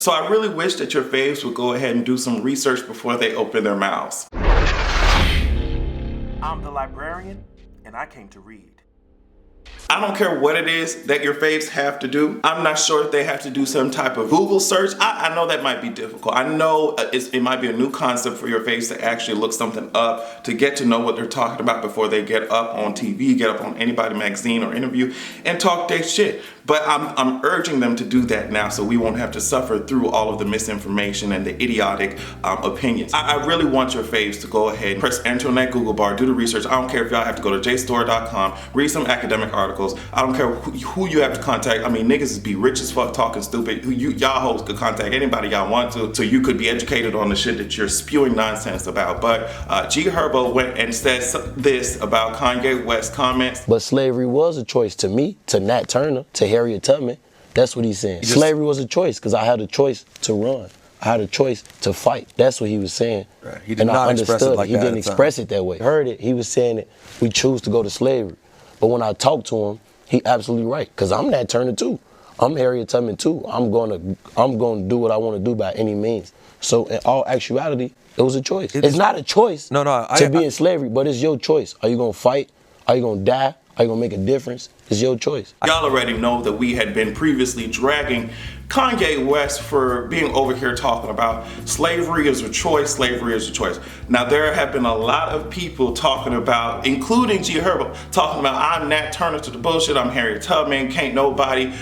So I really wish that your faves would go ahead and do some research before they open their mouths. I'm the librarian, and I came to read. I don't care what it is that your faves have to do. I'm not sure if they have to do some type of Google search. I know that might be difficult. I know it might be a new concept for your faves to actually look something up, to get to know what they're talking about before they get up on TV, get up on anybody magazine or interview and talk their shit. But I'm urging them to do that now so we won't have to suffer through all of the misinformation and the idiotic opinions. I really want your faves to go ahead and press enter on that Google bar, do the research. I don't care if y'all have to go to jstore.com, read some academic articles. I don't care who you have to contact. I mean, niggas be rich as fuck talking stupid. Y'all hoes could contact anybody y'all want to, so you could be educated on the shit that you're spewing nonsense about. But G Herbo went and said this about Kanye West's comments. But slavery was a choice to me, to Nat Turner, to Harriet Tubman. That's what he's saying. Slavery was a choice because I had a choice to run. I had a choice to fight. That's what he was saying. Right. He did not express it like that. He didn't express it that way. I heard it. He was saying that we choose to go to slavery. But when I talked to him, he absolutely right. Because I'm Nat Turner too. I'm Harriet Tubman too. I'm gonna do what I want to do by any means. So in all actuality, it was a choice. It's not a choice to be in slavery, but it's your choice. Are you gonna fight? Are you gonna die? Are you gonna make a difference? It's your choice. Y'all already know that we had been previously dragging Kanye West for being over here talking about slavery is a choice, slavery is a choice. Now there have been a lot of people talking about, including G Herbo, talking about I'm Nat Turner to the bullshit, I'm Harriet Tubman, can't nobody,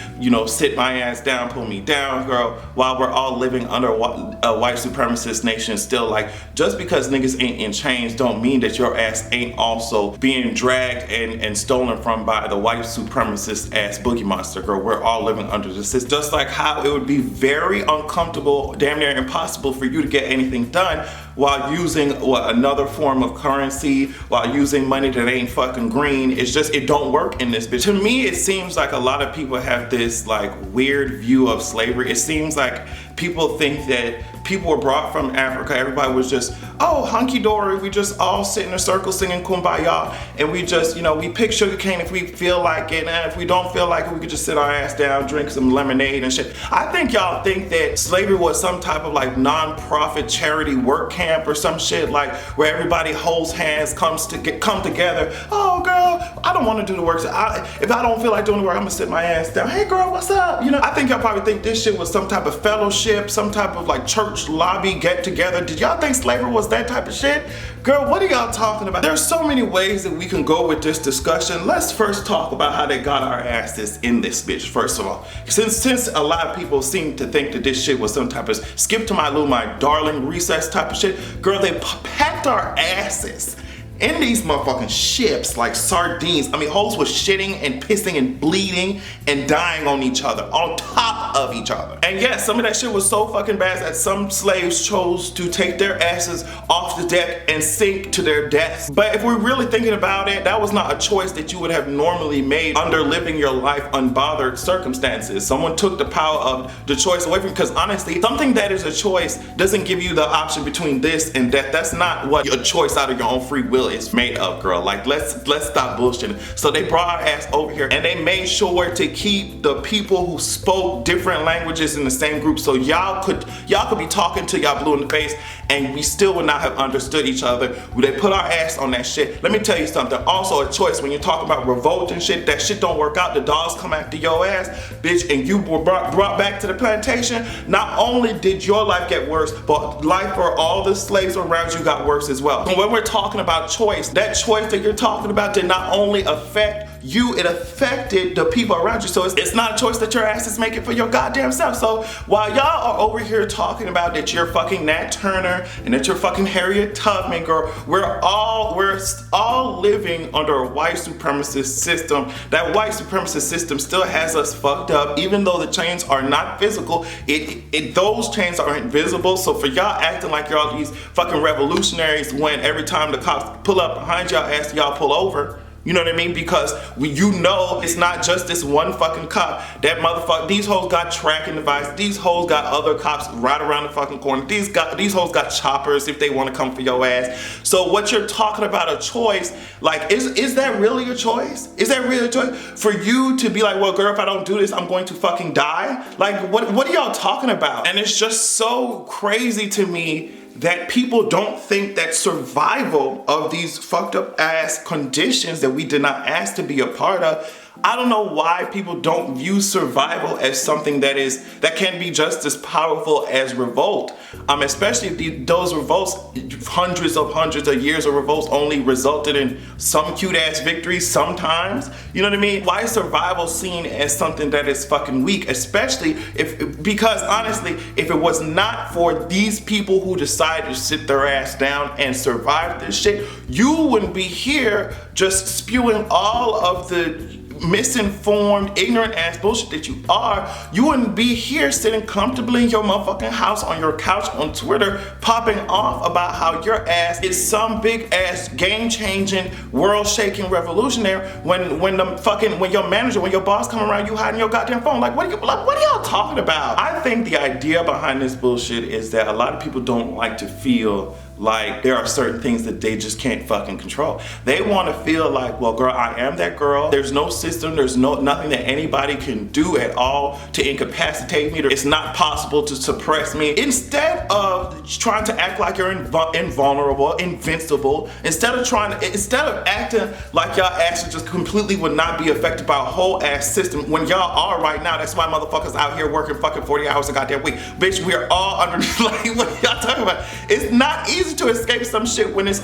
sit my ass down, pull me down, girl, while we're all living under a white supremacist nation still. Like, just because niggas ain't in chains don't mean that your ass ain't also being dragged and stolen from by the white supremacist ass boogie monster, girl. We're all living under the system. Just like how it would be very uncomfortable, damn near impossible for you to get anything done while using another form of currency, while using money that ain't fucking green. It's just, it don't work in this bitch. To me, it seems like a lot of people have this like weird view of slavery. It seems like people think that people were brought from Africa, everybody was just, oh, hunky-dory, we just all sit in a circle singing kumbaya, and we just, we pick sugar cane if we feel like it, and if we don't feel like it, we could just sit our ass down, drink some lemonade and shit. I think y'all think that slavery was some type of like non-profit charity work camp or some shit, like where everybody holds hands, come together. Oh girl, I don't want to do the work. If I don't feel like doing the work, I'm gonna sit my ass down. Hey girl, what's up? I think y'all probably think this shit was some type of fellowship, some type of like church lobby get together. Did y'all think slavery was that type of shit? Girl, what are y'all talking about? There's so many ways that we can go with this discussion. Let's first talk about how they got our asses in this bitch, first of all. Since a lot of people seem to think that this shit was some type of skip to my loo, my darling recess type of shit, girl, they packed our asses in these motherfucking ships like sardines. I mean, hoes was shitting and pissing and bleeding and dying on each other, on top of each other. And yes, some of that shit was so fucking bad that some slaves chose to take their asses off the deck and sink to their deaths. But if we're really thinking about it, that was not a choice that you would have normally made under living your life unbothered circumstances. Someone took the power of the choice away from you, because honestly, something that is a choice doesn't give you the option between this and death. That's not what a choice out of your own free will is made of, girl. Like, let's stop bullshitting. So they brought our ass over here and they made sure to keep the people who spoke different languages in the same group, so y'all could be talking till y'all blue in the face and we still would not have understood each other. They put our ass on that shit. Let me tell you something. Also a choice, when you're talking about revolt and shit, that shit don't work out. The dogs come after your ass, bitch, and you were brought back to the plantation. Not only did your life get worse, but life for all the slaves around you got worse as well. And when we're talking about choice, that choice that you're talking about did not only affect you, it affected the people around you. So it's not a choice that your ass is making for your goddamn self. So while y'all are over here talking about that you're fucking Nat Turner and that you're fucking Harriet Tubman, girl, we're all living under a white supremacist system. That white supremacist system still has us fucked up, even though the chains are not physical. Those chains are invisible. So for y'all acting like y'all these fucking revolutionaries when every time the cops pull up behind y'all ass, y'all pull over, You know what I mean? Because you know it's not just this one fucking cop. That motherfucker, these hoes got tracking device. These hoes got other cops right around the fucking corner. These hoes got choppers if they want to come for your ass. So what you're talking about a choice, like is that really a choice? Is that really a choice? For you to be like, well girl, if I don't do this, I'm going to fucking die? Like what are y'all talking about? And it's just so crazy to me that people don't think that survival of these fucked up ass conditions that we did not ask to be a part of. I don't know why people don't view survival as something that can be just as powerful as revolt. Especially if those revolts, hundreds of years of revolts only resulted in some cute ass victories sometimes. You know what I mean? Why is survival seen as something that is fucking weak? Especially because honestly, if it was not for these people who decided to sit their ass down and survive this shit, you wouldn't be here just spewing all of the misinformed, ignorant ass bullshit that you are. You wouldn't be here sitting comfortably in your motherfucking house on your couch on Twitter popping off about how your ass is some big ass game-changing, world-shaking revolutionary when your manager, when your boss come around, you hiding your goddamn phone. Like what are y'all talking about? I think the idea behind this bullshit is that a lot of people don't like to feel like there are certain things that they just can't fucking control. They want to feel like, well girl, I am that girl. There's no system, there's nothing that anybody can do at all to incapacitate me. It's not possible to suppress me. Instead of trying to act like you're invulnerable, invincible, instead of acting like y'all actually just completely would not be affected by a whole ass system when y'all are right now. That's why motherfuckers out here working fucking 40 hours a goddamn week. Bitch, we are all under, like, what y'all talking about? It's not easy to escape some shit when it's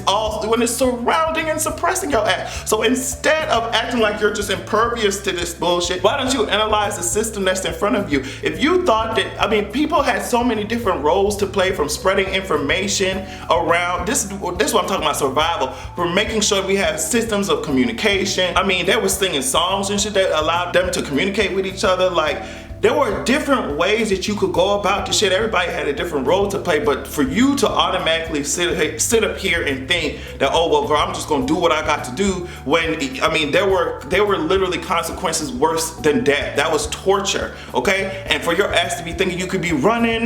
surrounding and suppressing your ass. So instead of acting like you're just impervious to this bullshit, why don't you analyze the system that's in front of you? If you thought that, people had so many different roles to play, from spreading information around, this is what I'm talking about, survival, from making sure we have systems of communication. They were singing songs and shit that allowed them to communicate with each other. Like, there were different ways that you could go about the shit. Everybody had a different role to play, but for you to automatically sit up here and think that, oh well girl, I'm just gonna do what I got to do, when there were literally consequences worse than death. That was torture, okay? And for your ass to be thinking you could be running,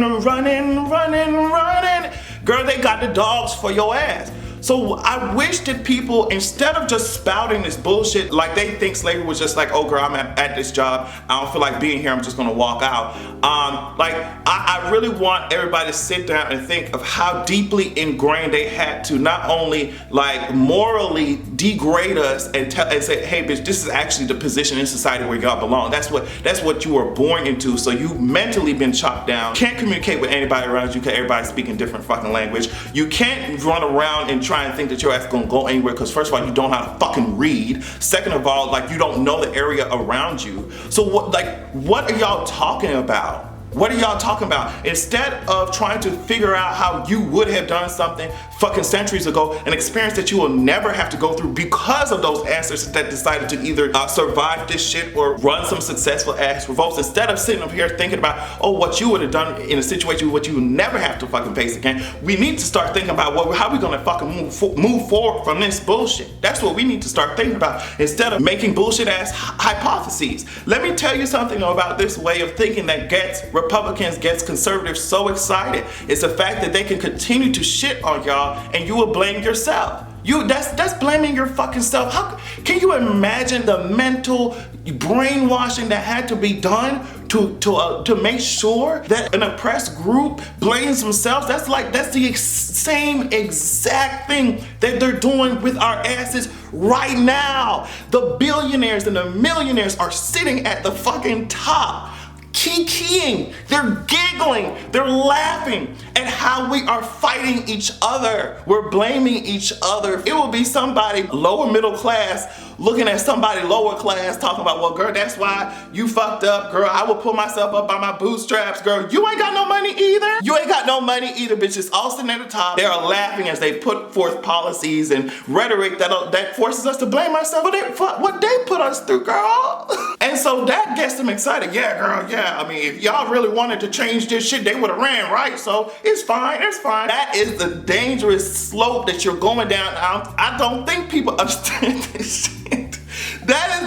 girl, they got the dogs for your ass. So I wish that people, instead of just spouting this bullshit, like they think slavery was just like, oh girl, I'm at this job, I don't feel like being here, I'm just gonna walk out. I really want everybody to sit down and think of how deeply ingrained they had to not only like morally degrade us and say, hey bitch, this is actually the position in society where y'all belong. That's what you were born into. So you mentally been chopped down. Can't communicate with anybody around you because everybody's speaking different fucking language. You can't run around and try and think that your ass gonna go anywhere because first of all, you don't know how to fucking read. Second of all, like, you don't know the area around you. So what are y'all talking about? What are y'all talking about? Instead of trying to figure out how you would have done something fucking centuries ago, an experience that you will never have to go through because of those ancestors that decided to either survive this shit or run some successful ass revolts, instead of sitting up here thinking about, oh, what you would have done in a situation what you would never have to fucking face again, we need to start thinking about how we gonna fucking move forward from this bullshit. That's what we need to start thinking about, instead of making bullshit ass hypotheses. Let me tell you something about this way of thinking that gets Republicans, gets conservatives so excited. It's the fact that they can continue to shit on y'all and you will blame yourself. That's blaming your fucking self. How can you imagine the mental brainwashing that had to be done to make sure that an oppressed group blames themselves? That's the same exact thing that they're doing with our asses right now. The billionaires and the millionaires are sitting at the fucking top, kikiing, they're giggling, they're laughing at how we are fighting each other. We're blaming each other. It will be somebody lower middle class looking at somebody lower class talking about, well girl, that's why you fucked up, girl. I will pull myself up by my bootstraps, girl. You ain't got no money either. You ain't got no money either, bitches. All sitting at the top. They are laughing as they put forth policies and rhetoric that forces us to blame ourselves for what they put us through, girl. And so that gets them excited. Yeah, girl, yeah. If y'all really wanted to change this shit, they would have ran, right? So it's fine, it's fine. That is the dangerous slope that you're going down. I don't think people understand this shit.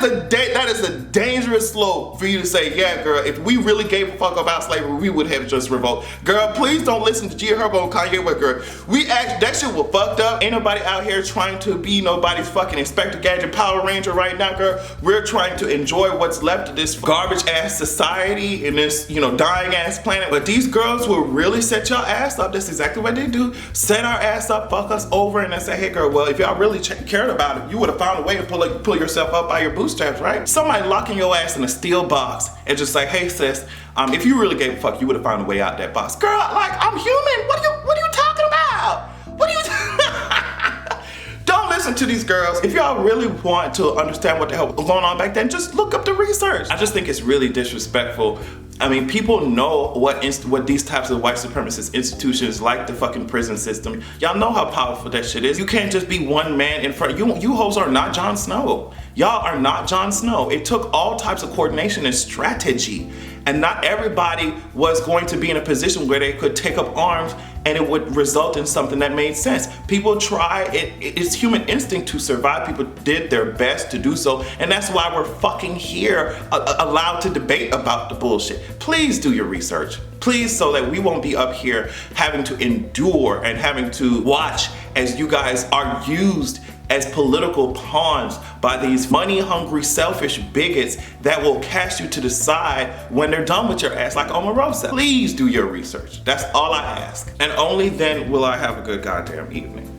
that is a dangerous slope for you to say, yeah, girl, if we really gave a fuck about slavery, we would have just revolt. Girl, please don't listen to G Herbo and Kanye West, girl. That shit was fucked up. Ain't nobody out here trying to be nobody's fucking Inspector Gadget Power Ranger right now, girl. We're trying to enjoy what's left of this garbage ass society and this, you know, dying ass planet. But these girls will really set your ass up. That's exactly what they do. Set our ass up, fuck us over, and then say, hey girl, well, if y'all really cared about it, you would have found a way to pull yourself up by your bootstraps, right? Somebody locking your ass in a steel box and just like, hey sis, if you really gave a fuck, you would have found a way out that box. Girl, like, I'm human. What are you talking about? What are you Don't listen to these girls. If y'all really want to understand what the hell was going on back then, just look up the research. I just think it's really disrespectful. I mean, people know what these types of white supremacist institutions like the fucking prison system. Y'all know how powerful that shit is. You can't just be one man in front. You hoes are not Jon Snow. Y'all are not Jon Snow. It took all types of coordination and strategy. And not everybody was going to be in a position where they could take up arms and it would result in something that made sense. People try, it's human instinct to survive. People did their best to do so. And that's why we're fucking here, allowed to debate about the bullshit. Please do your research. Please, so that we won't be up here having to endure and having to watch as you guys are used as political pawns by these money-hungry, selfish bigots that will cast you to the side when they're done with your ass, like Omarosa. Please do your research. That's all I ask. And only then will I have a good goddamn evening.